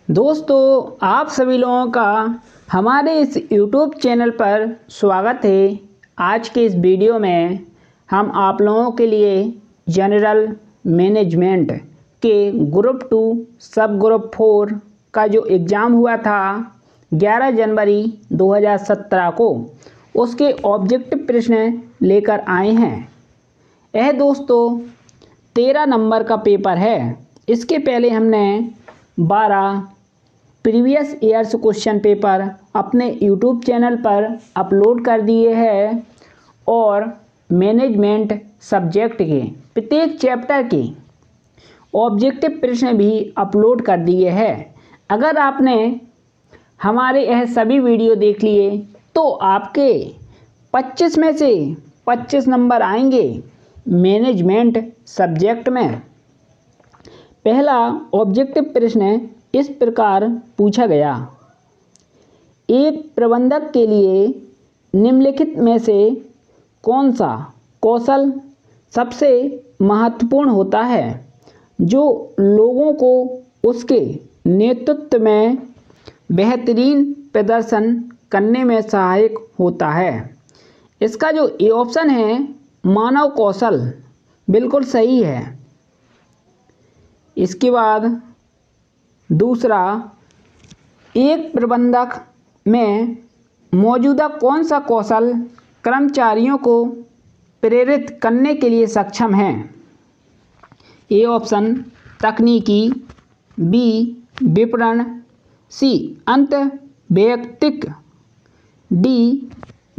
दोस्तों, आप सभी लोगों का हमारे इस YouTube चैनल पर स्वागत है। आज के इस वीडियो में हम आप लोगों के लिए जनरल मैनेजमेंट के ग्रुप 2 सब ग्रुप 4 का जो एग्ज़ाम हुआ था 11 जनवरी 2017 को, उसके ऑब्जेक्टिव प्रश्न लेकर आए हैं। यह दोस्तों 13 नंबर का पेपर है। इसके पहले हमने 12 प्रीवियस ईयर्स क्वेश्चन पेपर अपने यूट्यूब चैनल पर अपलोड कर दिए हैं और मैनेजमेंट सब्जेक्ट के प्रत्येक चैप्टर के ऑब्जेक्टिव प्रश्न भी अपलोड कर दिए हैं। अगर आपने हमारे यह सभी वीडियो देख लिए तो आपके 25 में से 25 नंबर आएंगे मैनेजमेंट सब्जेक्ट में। पहला ऑब्जेक्टिव प्रश्न इस प्रकार पूछा गया, एक प्रबंधक के लिए निम्नलिखित में से कौन सा कौशल सबसे महत्वपूर्ण होता है जो लोगों को उसके नेतृत्व में बेहतरीन प्रदर्शन करने में सहायक होता है। इसका जो ए ऑप्शन है मानव कौशल, बिल्कुल सही है। इसके बाद दूसरा, एक प्रबंधक में मौजूदा कौन सा कौशल कर्मचारियों को प्रेरित करने के लिए सक्षम है? ए ऑप्शन तकनीकी, बी विपणन, सी अंतर्वैयक्तिक, डी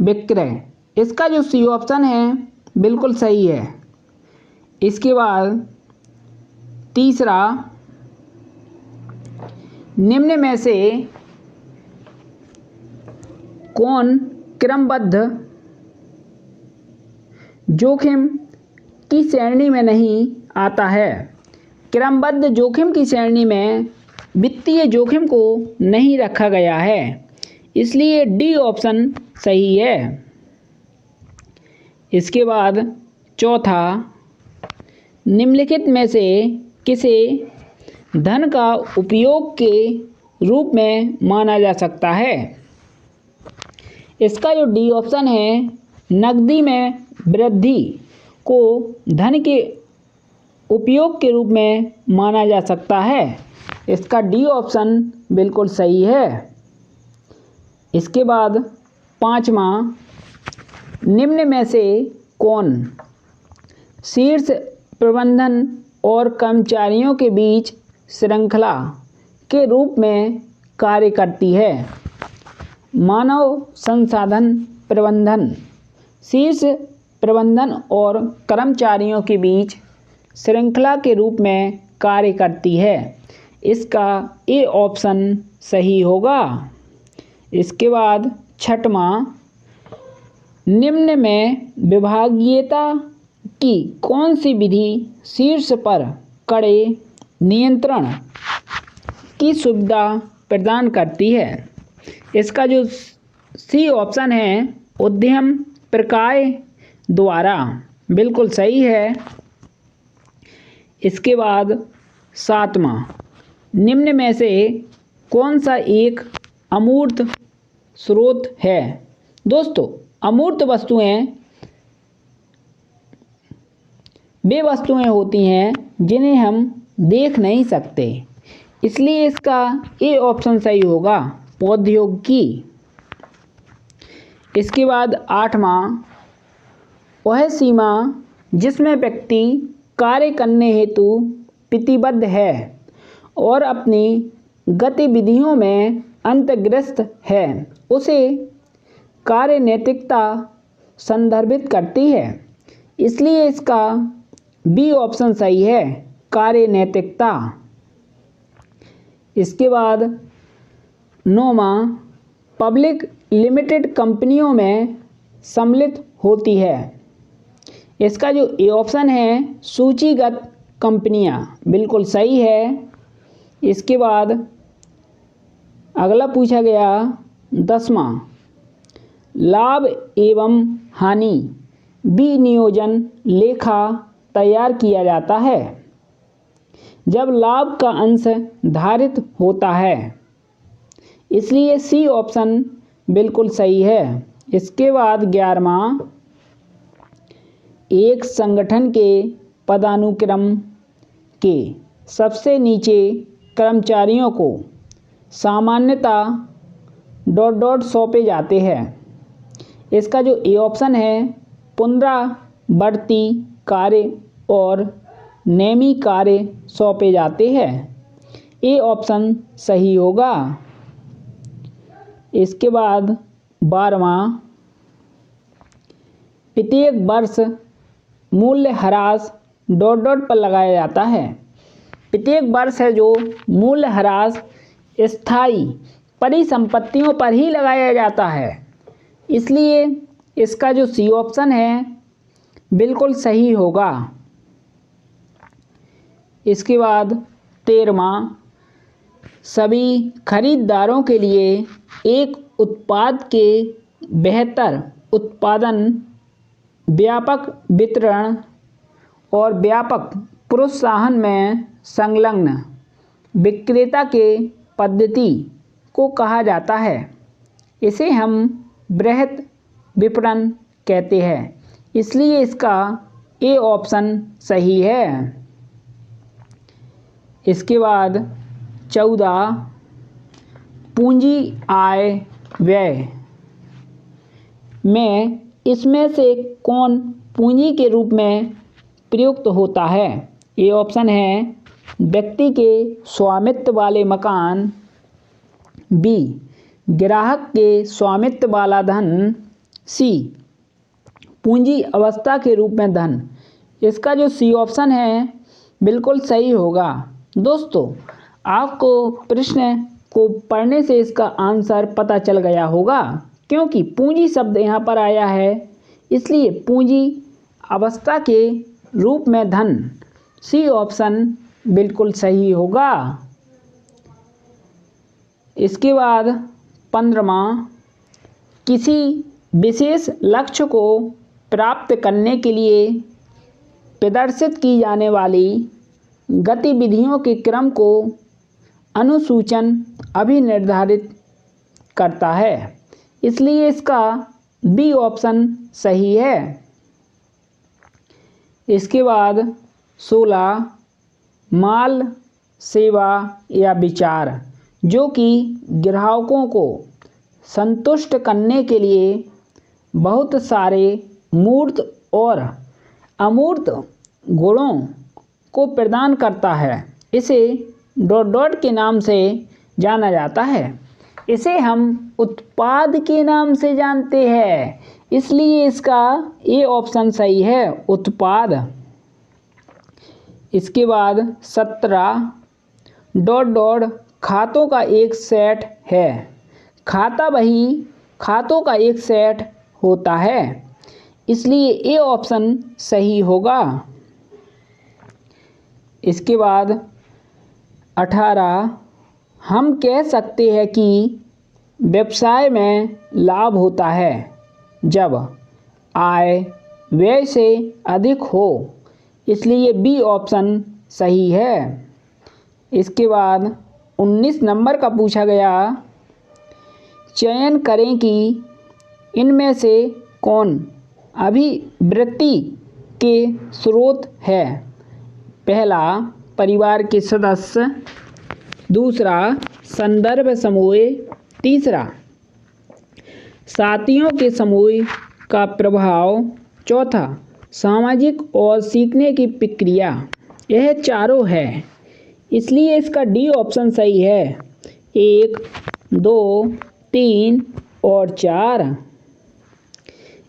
विक्रय। इसका जो सी ऑप्शन है बिल्कुल सही है। इसके बाद तीसरा, निम्न में से कौन क्रमबद्ध जोखिम की श्रेणी में नहीं आता है? क्रमबद्ध जोखिम की श्रेणी में वित्तीय जोखिम को नहीं रखा गया है, इसलिए डी ऑप्शन सही है। इसके बाद चौथा, निम्नलिखित में से किसे धन का उपयोग के रूप में माना जा सकता है? इसका जो डी ऑप्शन है नकदी में वृद्धि को धन के उपयोग के रूप में माना जा सकता है। इसका डी ऑप्शन बिल्कुल सही है। इसके बाद पांचवा, निम्न में से कौन शीर्ष प्रबंधन और कर्मचारियों के बीच श्रृंखला के रूप में कार्य करती है? मानव संसाधन प्रबंधन शीर्ष प्रबंधन और कर्मचारियों के बीच श्रृंखला के रूप में कार्य करती है। इसका ए ऑप्शन सही होगा। इसके बाद छठवां, निम्न में विभागीयता की कौन सी विधि शीर्ष पर कड़े नियंत्रण की सुविधा प्रदान करती है? इसका जो सी ऑप्शन है उद्यम प्रक्रिया द्वारा, बिल्कुल सही है। इसके बाद सातवां, निम्न में से कौन सा एक अमूर्त स्रोत है? दोस्तों, अमूर्त वस्तुएं वे वस्तुएं होती हैं जिन्हें हम देख नहीं सकते, इसलिए इसका ए ऑप्शन सही होगा, प्रौद्योगिकी। इसके बाद आठवां, वह सीमा जिसमें व्यक्ति कार्य करने हेतु प्रतिबद्ध है और अपनी गतिविधियों में अंतर्ग्रस्त है उसे कार्य नैतिकता संदर्भित करती है, इसलिए इसका बी ऑप्शन सही है, कार्य नैतिकता। इसके बाद नौवां, पब्लिक लिमिटेड कंपनियों में सम्मिलित होती है। इसका जो ए ऑप्शन है सूचीगत कंपनियां, बिल्कुल सही है। इसके बाद अगला पूछा गया 10वां, लाभ एवं हानि विनियोजन लेखा तैयार किया जाता है। जब लाभ का अंश धारित होता है। इसलिए सी ऑप्शन बिल्कुल सही है। इसके बाद 11वां, एक संगठन के पदानुक्रम के सबसे नीचे कर्मचारियों को सामान्यतः ... सौंपे जाते हैं। इसका जो ए ऑप्शन है पुनरावर्ती कार्य और नेमी कार्य सौंपे जाते हैं। ए ऑप्शन सही होगा। इसके बाद 12वां, प्रत्येक वर्ष मूल्यह्रास ... पर लगाया जाता है। प्रत्येक वर्ष है जो मूल्यह्रास स्थायी परिसंपत्तियों पर ही लगाया जाता है। इसलिए इसका जो सी ऑप्शन है बिल्कुल सही होगा। इसके बाद 13वां, सभी खरीदारों के लिए एक उत्पाद के बेहतर उत्पादन, व्यापक वितरण और व्यापक प्रोत्साहन में संलग्न विक्रेता के पद्धति को कहा जाता है। इसे हम बृहत विपणन कहते हैं। इसलिए इसका ए ऑप्शन सही है। इसके बाद 14, पूंजी आय व्यय में इसमें से कौन पूंजी के रूप में प्रयुक्त होता है। ये ऑप्शन है व्यक्ति के स्वामित्व वाले मकान, बी ग्राहक के स्वामित्व वाला धन, सी पूंजी अवस्था के रूप में धन। इसका जो सी ऑप्शन है बिल्कुल सही होगा। दोस्तों, आपको प्रश्न को पढ़ने से इसका आंसर पता चल गया होगा, क्योंकि पूंजी शब्द यहाँ पर आया है, इसलिए पूंजी अवस्था के रूप में धन, सी ऑप्शन बिल्कुल सही होगा। इसके बाद 15वां, किसी विशेष लक्ष्य को प्राप्त करने के लिए प्रदर्शित की जाने वाली गतिविधियों के क्रम को अनुसूचन अभिनिर्धारित करता है। इसलिए इसका बी ऑप्शन सही है। इसके बाद 16, माल, सेवा या विचार जो कि ग्राहकों को संतुष्ट करने के लिए बहुत सारे मूर्त और अमूर्त गुणों को प्रदान करता है। इसे ... के नाम से जाना जाता है। इसे हम उत्पाद के नाम से जानते हैं। इसलिए इसका ए ऑप्शन सही है, उत्पाद। इसके बाद 17, ... खातों का एक सेट है। खाता बही खातों का एक सेट होता है। इसलिए ए ऑप्शन सही होगा। इसके बाद 18, हम कह सकते हैं कि व्यवसाय में लाभ होता है जब आय व्यय से अधिक हो। इसलिए बी ऑप्शन सही है। इसके बाद 19 नंबर का पूछा गया, चयन करें कि इनमें से कौन अभिवृद्धि के स्रोत है। पहला, परिवार के सदस्य, दूसरा, संदर्भ समूह, तीसरा, साथियों के समूह का प्रभाव, चौथा, सामाजिक और सीखने की प्रक्रिया। यह चारों है। इसलिए इसका डी ऑप्शन सही है। 1, 2, 3 और 4।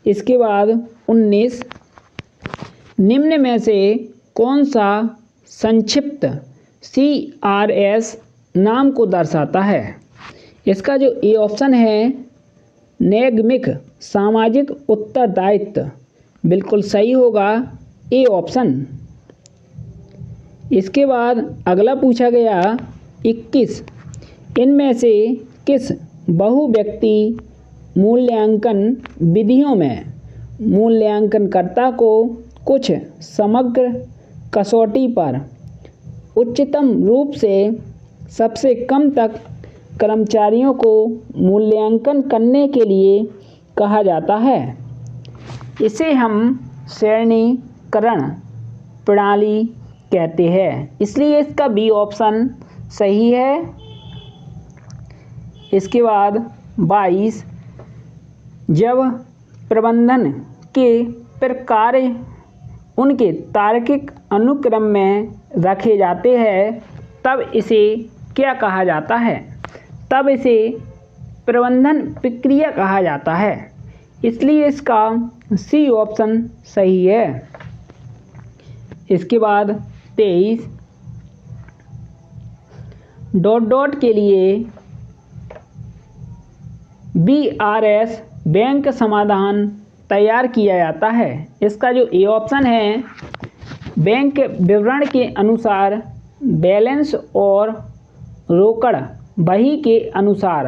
इसके बाद 19, निम्न में से कौन सा संक्षिप्त CRS नाम को दर्शाता है। इसका जो ए ऑप्शन है नैगमिक सामाजिक उत्तरदायित्व, बिल्कुल सही होगा, ए ऑप्शन। इसके बाद अगला पूछा गया 21, इनमें से किस बहुव्यक्ति मूल्यांकन विधियों में मूल्यांकनकर्ता को कुछ समग्र कसौटी पर उच्चतम रूप से सबसे कम तक कर्मचारियों को मूल्यांकन करने के लिए कहा जाता है। इसे हम श्रेणीकरण प्रणाली कहते हैं, इसलिए इसका बी ऑप्शन सही है। इसके बाद 22, जब प्रबंधन के प्रकार उनके तार्किक अनुक्रम में रखे जाते हैं तब इसे क्या कहा जाता है? तब इसे प्रबंधन प्रक्रिया कहा जाता है, इसलिए इसका सी ऑप्शन सही है। इसके बाद 23, डॉट डॉट के लिए बीआरएस बैंक समाधान तैयार किया जाता है। इसका जो ए ऑप्शन है, बैंक विवरण के अनुसार बैलेंस और रोकड़ बही के अनुसार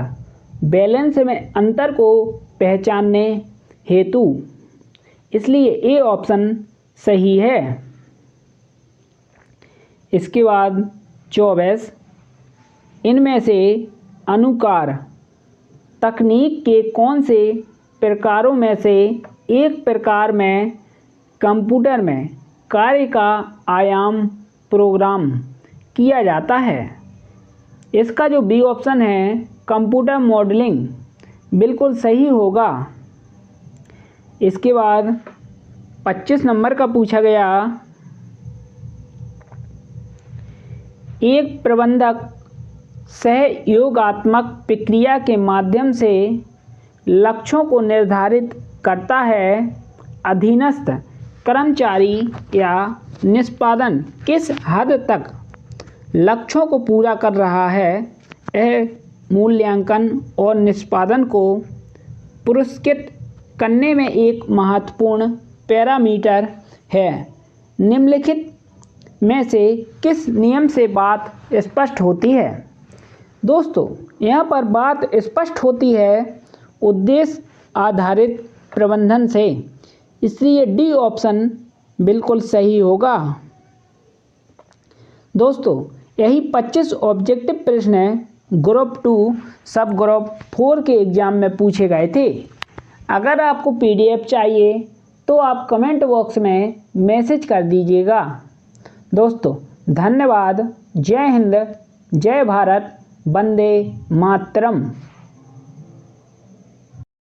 बैलेंस में अंतर को पहचानने हेतु, इसलिए ए ऑप्शन सही है। इसके बाद 24, इनमें से अनुकार तकनीक के कौन से प्रकारों में से एक प्रकार में कंप्यूटर में कार्य का आयाम प्रोग्राम किया जाता है? इसका जो बी ऑप्शन है, कंप्यूटर मॉडलिंग, बिल्कुल सही होगा। इसके बाद 25 नंबर का पूछा गया, एक प्रबंधक सहयोगात्मक प्रक्रिया के माध्यम से लक्ष्यों को निर्धारित करता है। अधीनस्थ कर्मचारी या निष्पादन किस हद तक लक्ष्यों को पूरा कर रहा है, यह मूल्यांकन और निष्पादन को पुरस्कृत करने में एक महत्वपूर्ण पैरामीटर है। निम्नलिखित में से किस नियम से बात स्पष्ट होती है? दोस्तों, यहाँ पर बात स्पष्ट होती है उद्देश्य आधारित प्रबंधन से, इसलिए डी ऑप्शन बिल्कुल सही होगा। दोस्तों, यही 25 ऑब्जेक्टिव प्रश्न ग्रुप 2 सब ग्रुप 4 के एग्ज़ाम में पूछे गए थे। अगर आपको पीडीएफ चाहिए तो आप कमेंट बॉक्स में मैसेज कर दीजिएगा। दोस्तों, धन्यवाद। जय हिंद, जय भारत, वंदे मातरम।